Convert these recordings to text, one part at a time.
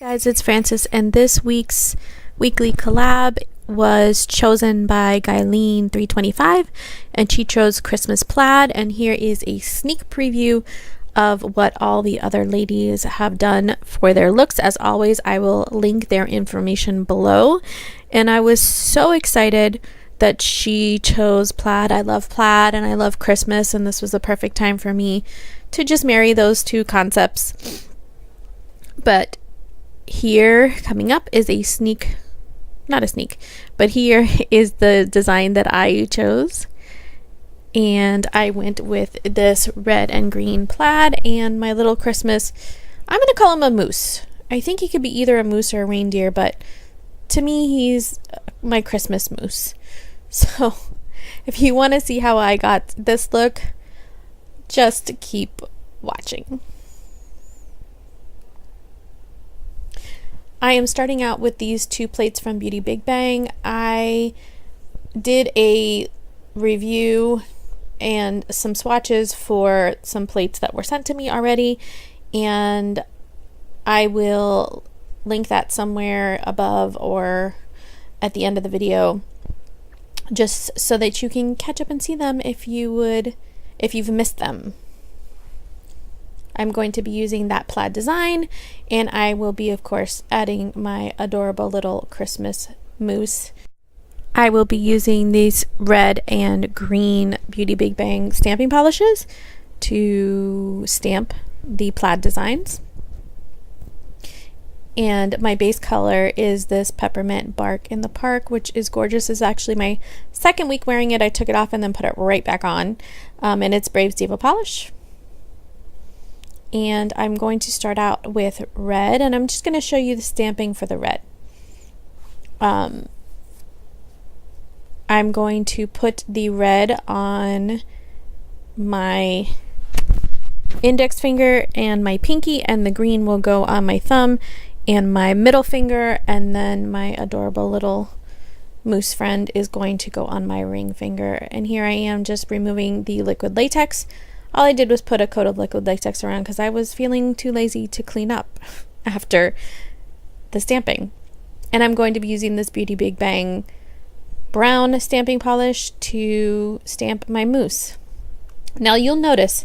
Guys, it's Frances, and this week's weekly collab was chosen by Guyleen325, and she chose Christmas Plaid. And here is a sneak preview of what all the other ladies have done for their looks. As always, I will link their information below, and I was so excited that she chose plaid. I love plaid and I love Christmas, and this was the perfect time for me to just marry those two concepts. But here coming up is but here is the design that I chose, and I went with this red and green plaid and my little Christmas, I'm gonna call him a moose. I think he could be either a moose or a reindeer, but to me he's my Christmas moose. So if you want to see how I got this look, just keep watching. I am starting out with these two plates from Beauty Big Bang. I did a review and some swatches for some plates that were sent to me already, and I will link that somewhere above or at the end of the video, just so that you can catch up and see them if you've missed them. I'm going to be using that plaid design, and I will be, of course, adding my adorable little Christmas moose. I will be using these red and green Beauty Big Bang stamping polishes to stamp the plaid designs. And my base color is this Peppermint Bark in the Park, which is gorgeous. It's actually my second week wearing it. I took it off and then put it right back on. And it's Brave's Diva polish. And I'm going to start out with red, and I'm just going to show you the stamping for the red. I'm going to put the red on my index finger and my pinky, and the green will go on my thumb and my middle finger, and then my adorable little moose friend is going to go on my ring finger. And here I am just removing the liquid latex. All I did was put a coat of liquid latex around because I was feeling too lazy to clean up after the stamping. And I'm going to be using this Beauty Big Bang brown stamping polish to stamp my moose. Now you'll notice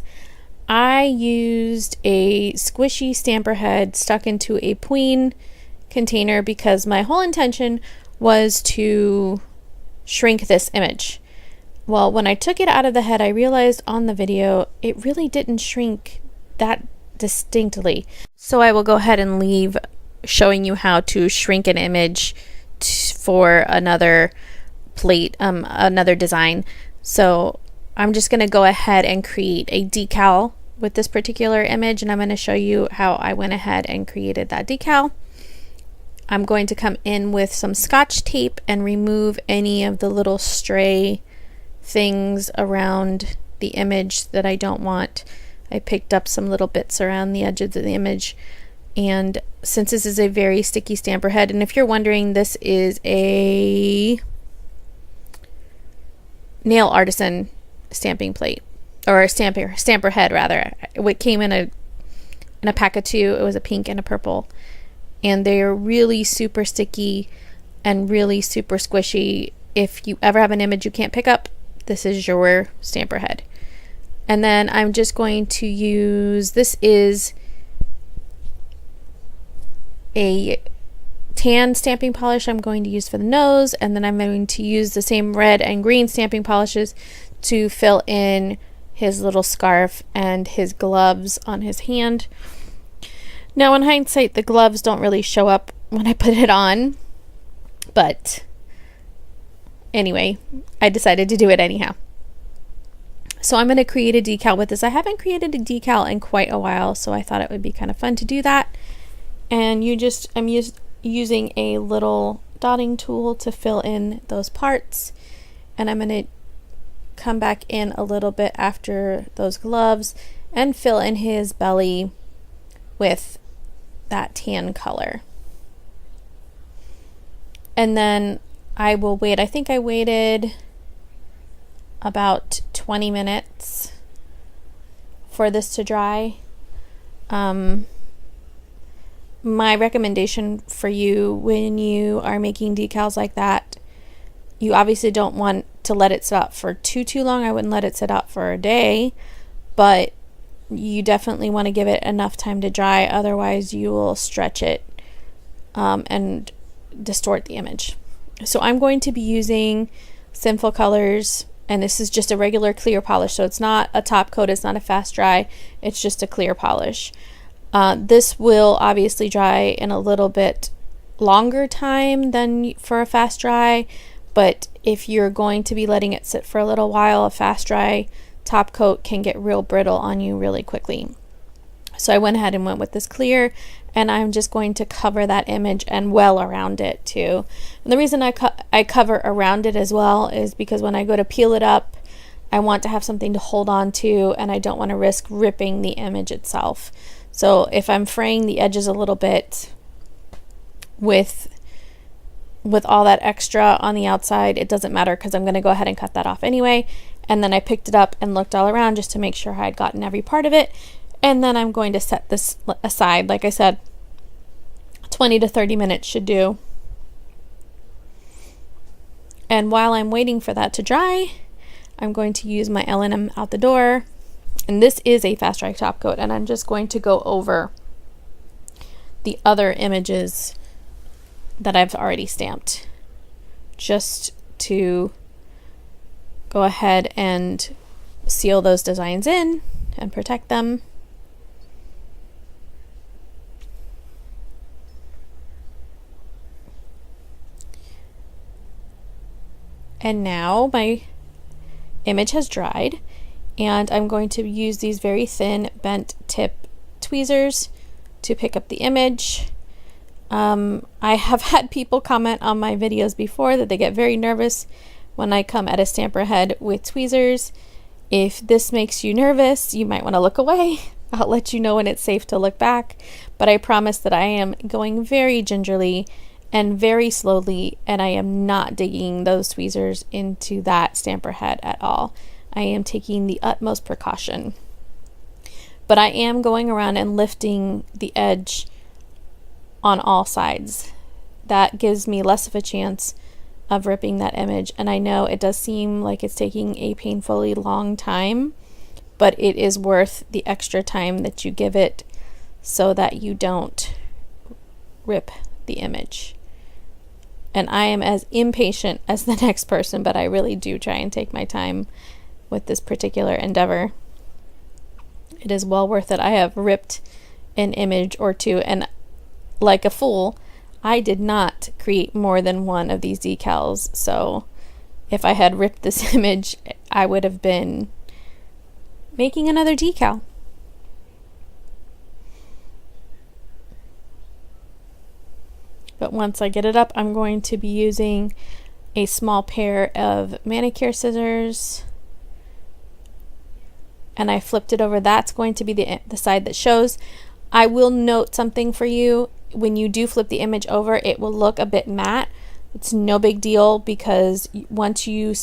I used a squishy stamper head stuck into a Pween container because my whole intention was to shrink this image. Well, when I took it out of the head, I realized on the video it really didn't shrink that distinctly. So I will go ahead and leave showing you how to shrink an image for another plate, another design. So I'm just going to go ahead and create a decal with this particular image, and I'm going to show you how I went ahead and created that decal. I'm going to come in with some Scotch tape and remove any of the little stray things around the image that I don't want. I picked up some little bits around the edges of the image, and since this is a very sticky stamper head, and if you're wondering, this is a nail artisan stamping plate, or a stamper head rather. It came in a pack of two. It was a pink and a purple, and they're really super sticky and really super squishy. If you ever have an image you can't pick up, this is your stamper head. And then I'm just going to use, this is a tan stamping polish I'm going to use for the nose, and then I'm going to use the same red and green stamping polishes to fill in his little scarf and his gloves on his hand. Now in hindsight, the gloves don't really show up when I put it on, but anyway, I decided to do it anyhow. So I'm going to create a decal with this. I haven't created a decal in quite a while, so I thought it would be kind of fun to do that. And I'm using a little dotting tool to fill in those parts, and I'm going to come back in a little bit after those gloves and fill in his belly with that tan color. And then I will wait. I think I waited about 20 minutes for this to dry. my recommendation for you when you are making decals like that, you obviously don't want to let it sit out for too long. I wouldn't let it sit out for a day, but you definitely want to give it enough time to dry, otherwise you will stretch it and distort the image. So I'm going to be using Sinful Colors, and this is just a regular clear polish, so it's not a top coat, it's not a fast dry, it's just a clear polish. This will obviously dry in a little bit longer time than for a fast dry, but if you're going to be letting it sit for a little while, a fast dry top coat can get real brittle on you really quickly. So I went ahead and went with this clear, and I'm just going to cover that image and well around it too. And the reason I cover around it as well is because when I go to peel it up, I want to have something to hold on to, and I don't want to risk ripping the image itself. So if I'm fraying the edges a little bit with all that extra on the outside, it doesn't matter because I'm going to go ahead and cut that off anyway. And then I picked it up and looked all around just to make sure I had gotten every part of it. And then I'm going to set this aside. Like I said, 20 to 30 minutes should do. And while I'm waiting for that to dry, I'm going to use my L&M out the door. And this is a fast dry top coat, and I'm just going to go over the other images that I've already stamped, just to go ahead and seal those designs in and protect them. And now my image has dried, and I'm going to use these very thin bent tip tweezers to pick up the image. I have had people comment on my videos before that they get very nervous when I come at a stamper head with tweezers. If this makes you nervous, you might want to look away. I'll let you know when it's safe to look back, but I promise that I am going very gingerly and very slowly, and I am not digging those tweezers into that stamper head at all. I am taking the utmost precaution, but I am going around and lifting the edge on all sides. That gives me less of a chance of ripping that image, and I know it does seem like it's taking a painfully long time, but it is worth the extra time that you give it so that you don't rip the image. And I am as impatient as the next person, but I really do try and take my time with this particular endeavor. It is well worth it. I have ripped an image or two, and like a fool, I did not create more than one of these decals. So if I had ripped this image, I would have been making another decal. But once I get it up, I'm going to be using a small pair of manicure scissors, and I flipped it over. That's going to be the side that shows. I will note something for you. When you do flip the image over, it will look a bit matte. It's no big deal, because once you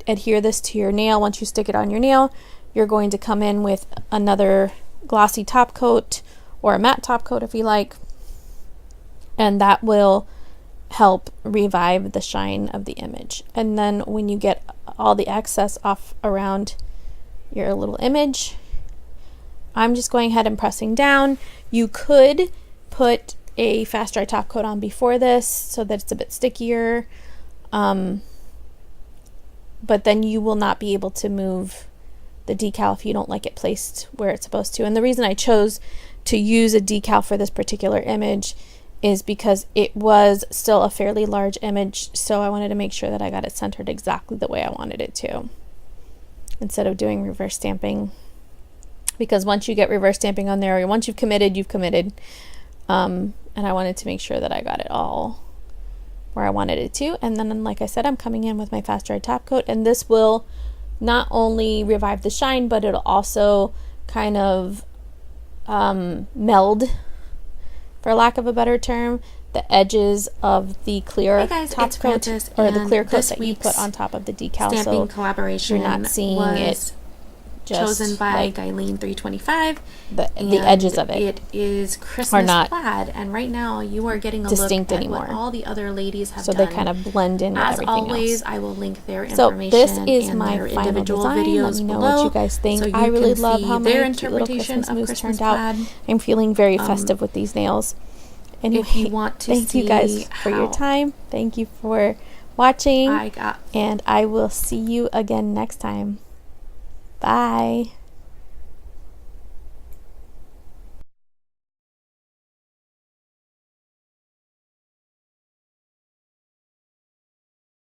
adhere this to your nail, once you stick it on your nail, you're going to come in with another glossy top coat, or a matte top coat if you like, and that will help revive the shine of the image. And then when you get all the excess off around your little image, I'm just going ahead and pressing down. You could put a fast dry top coat on before this so that it's a bit stickier, but then you will not be able to move the decal if you don't like it placed where it's supposed to. And the reason I chose to use a decal for this particular image is because it was still a fairly large image, so I wanted to make sure that I got it centered exactly the way I wanted it to, instead of doing reverse stamping. Because once you get reverse stamping on there, or once you've committed, you've committed. And I wanted to make sure that I got it all where I wanted it to. And then, like I said, I'm coming in with my fast dry top coat, and this will not only revive the shine, but it'll also kind of meld, for lack of a better term, the edges of the clear top coat, or the clear coat that you put on top of the decal, stamping collaboration you're not seeing it chosen by Guyleen 325. The edges of it. It is Christmas plaid, and right now you are getting a distinct look at anymore. what all the other ladies have done. So they kind of blend in with everything always, else. I will link their So information. this is and my their final individual design. videos Let me know below, what you guys think. so you I really can love see how their my cute little interpretation Christmas of moose Christmas turned plaid. out. I'm feeling very festive with these nails. Anyway, if you want to thank you guys for your time. Thank you for watching. And I will see you again next time. Bye.